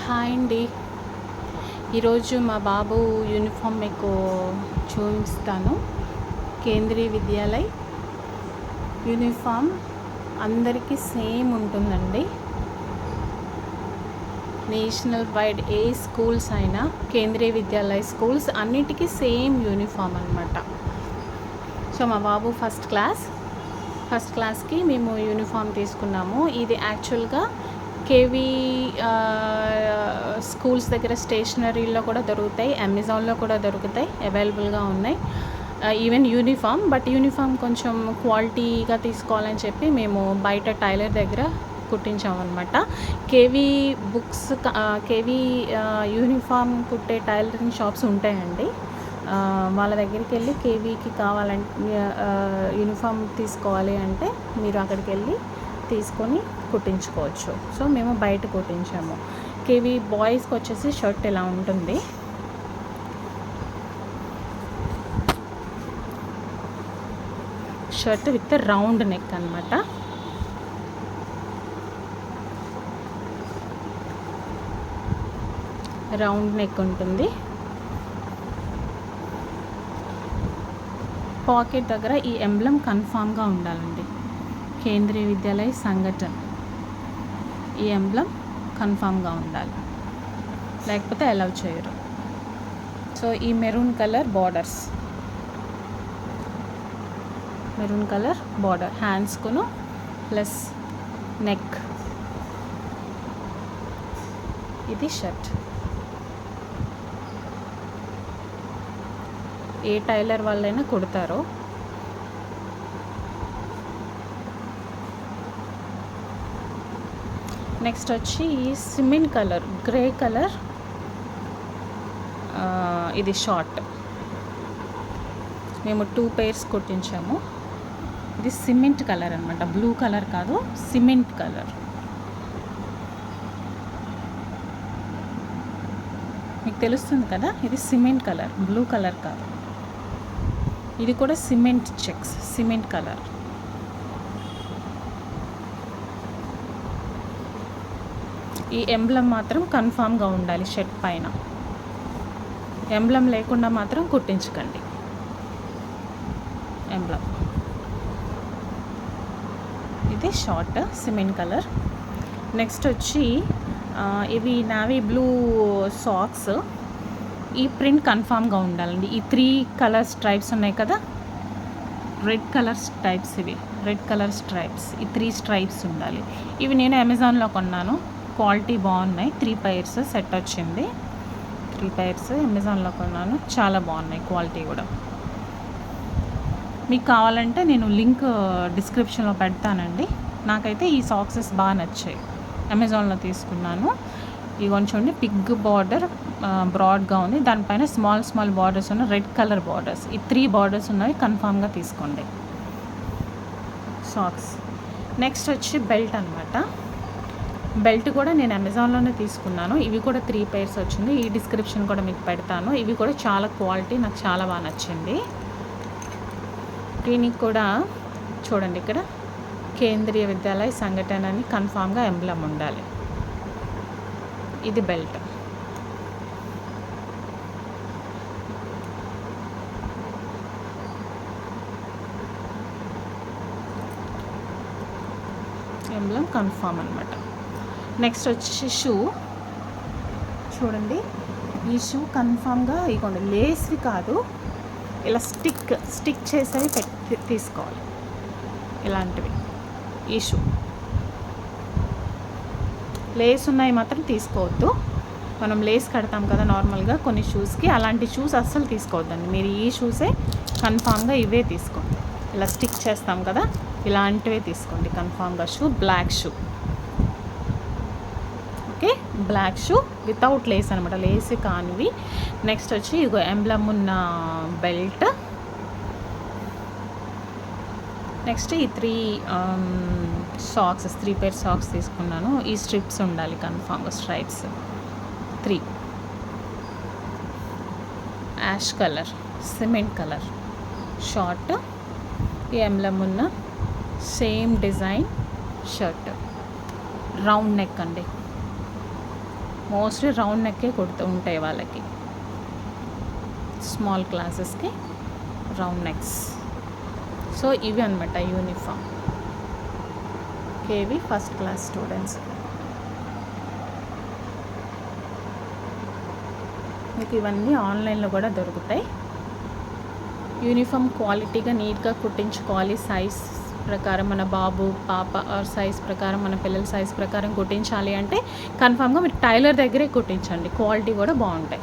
Hi అండి. ఈరోజు మా బాబు యూనిఫామ్ మీకు చూపిస్తాను. కేంద్రీయ విద్యాలయ్ యూనిఫామ్ అందరికీ సేమ్ ఉంటుందండి. నేషనల్ వైడ్ ఏ స్కూల్స్ అయినా కేంద్రీయ విద్యాలయ్ స్కూల్స్ అన్నిటికీ సేమ్ యూనిఫామ్ అనమాట. సో మా బాబు ఫస్ట్ క్లాస్కి మేము యూనిఫామ్ తీసుకున్నాము. ఇది యాక్చువల్గా కేవీ స్కూల్స్ దగ్గర స్టేషనరీలో కూడా దొరుకుతాయి, అమెజాన్లో కూడా దొరుకుతాయి, అవైలబుల్గా ఉన్నాయి. ఈవెన్ యూనిఫామ్ కొంచెం క్వాలిటీగా తీసుకోవాలని చెప్పి మేము బయట టైలర్ దగ్గర కుట్టించామన్నమాట. కేవీ యూనిఫామ్ కుట్టే టైలరింగ్ షాప్స్ ఉంటాయండి. వాళ్ళ దగ్గరికి వెళ్ళి కేవీకి కావాలంటే యూనిఫామ్ తీసుకోవాలి అంటే మీరు అక్కడికి వెళ్ళి తీసుకొని కుట్టించుకోవచ్చు. సో మేము బయట కుట్టించాము. కేవీ బాయ్స్కి వచ్చేసి షర్ట్ ఇలా ఉంటుంది. షర్ట్ విత్ రౌండ్ నెక్ అనమాట. రౌండ్ నెక్ ఉంటుంది. పాకెట్ దగ్గర ఈ ఎంబ్లం కన్ఫామ్గా ఉండాలండి. కేంద్రీయ విద్యాలయ్ సంఘటన ఈ ఎంబ్లం కన్ఫామ్గా ఉండాలి, లేకపోతే అలౌ చేయరు. సో ఈ మెరూన్ కలర్ బార్డర్ హ్యాండ్స్కును ప్లస్ నెక్. ఇది షర్ట్. ఏ టైలర్ వాళ్ళైనా కుడతారో. నెక్స్ట్ వచ్చి సిమెంట్ కలర్, గ్రే కలర్, ఇది షార్ట్. మేము 2 pairs కుట్టించాము. ఇది సిమెంట్ కలర్ అనమాట, బ్లూ కలర్ కాదు, సిమెంట్ కలర్. మీకు తెలుస్తుంది కదా, ఇది సిమెంట్ కలర్, బ్లూ కలర్ కాదు. ఇది కూడా సిమెంట్ చెక్స్, సిమెంట్ కలర్. ఈ ఎంబ్లం మాత్రం కన్ఫామ్గా ఉండాలి షర్ట్ పైన. ఎంబ్లం లేకుండా మాత్రం కుట్టించకండి. ఎంబ్లం. ఇది షార్ట్ సిమెంట్ కలర్. నెక్స్ట్ వచ్చి ఇవి నావీ బ్లూ సాక్స్. ఈ ప్రింట్ కన్ఫామ్గా ఉండాలండి. ఈ 3 కలర్ స్ట్రైప్స్ ఉన్నాయి కదా, రెడ్ కలర్ స్ట్రైప్స్. ఇవి రెడ్ కలర్ స్ట్రైప్స్, ఈ 3 స్ట్రైప్స్ ఉండాలి. ఇవి నేను అమెజాన్లో కొన్నాను, క్వాలిటీ బాగున్నాయి. 3 pairs సెట్ వచ్చింది. 3 pairs అమెజాన్లో కొన్నాను, చాలా బాగున్నాయి క్వాలిటీ కూడా. మీకు కావాలంటే నేను లింక్ డిస్క్రిప్షన్లో పెడతానండి. నాకైతే ఈ సాక్సెస్ బాగా నచ్చాయి, అమెజాన్లో తీసుకున్నాను. ఇవి కొంచెం పిగ్ బార్డర్, బ్రాడ్గా ఉంది. దానిపైన స్మాల్ బార్డర్స్ ఉన్న రెడ్ కలర్ బార్డర్స్. ఈ 3 బార్డర్స్ ఉన్నవి కన్ఫామ్గా తీసుకోండి సాక్స్. నెక్స్ట్ వచ్చి బెల్ట్ అనమాట. బెల్ట్ కూడా నేను అమెజాన్లోనే తీసుకున్నాను. ఇవి కూడా 3 pairs వచ్చింది. ఈ డిస్క్రిప్షన్ కూడా మీకు పెడతాను. ఇవి కూడా చాలా క్వాలిటీ, నాకు చాలా బాగా నచ్చింది. దీనికి కూడా చూడండి, ఇక్కడ కేంద్రీయ విద్యాలయ్ సంఘటన అని కన్ఫామ్గా ఎంబ్లం ఉండాలి. ఇది బెల్ట్. ఎంబ్లం కన్ఫామ్ అనమాట. నెక్స్ట్ వచ్చి షూ. చూడండి, ఈ షూ కన్ఫామ్గా ఇగోండి, లేస్వి కాదు, ఇలా స్టిక్ చేసేవి తీసుకోవాలి. ఇలాంటివి ఈ షూ. లేస్ ఉన్నాయి మాత్రం తీసుకోవద్దు. మనం లేస్ కడతాం కదా నార్మల్గా కొన్ని షూస్కి, అలాంటి షూస్ అస్సలు తీసుకోవద్దండి. మీరు ఈ షూసే కన్ఫామ్గా ఇవే తీసుకోండి. ఇలా స్టిక్ చేస్తాం కదా, ఇలాంటివే తీసుకోండి కన్ఫామ్గా. Shoe black shoe. Okay, black shoe without lace అనమాట, లేస్ కానివి. నెక్స్ట్ వచ్చి ఇగో ఎంబ్లమ్ ఉన్న బెల్ట్. నెక్స్ట్ ఈ 3 సాక్స్, 3 pairs సాక్స్ తీసుకున్నాను. ఈ స్ట్రిప్స్ ఉండాలి కన్ఫామ్గా, stripes 3. Ash colour, cement colour short. ఈ ఎంబ్లమ్ ఉన్న same design shirt, round neck అండి. మోస్ట్లీ రౌండ్ నెక్కే కుడుతూ ఉంటాయి వాళ్ళకి, స్మాల్ క్లాసెస్కి రౌండ్ నెక్స్. సో ఇవి అనమాట uniform KV first class students. మీకు ఇవన్నీ ఆన్లైన్లో కూడా దొరుకుతాయి. యూనిఫామ్ క్వాలిటీగా నీట్గా కుట్టించుకోవాలి. సైజ్ ప్రకారం మన బాబు పాప సైజ్ ప్రకారం, మన పిల్లల సైజ్ ప్రకారం కుట్టించాలి అంటే కన్ఫామ్గా మీరు టైలర్ దగ్గరే కుట్టించండి, క్వాలిటీ కూడా బాగుంటాయి.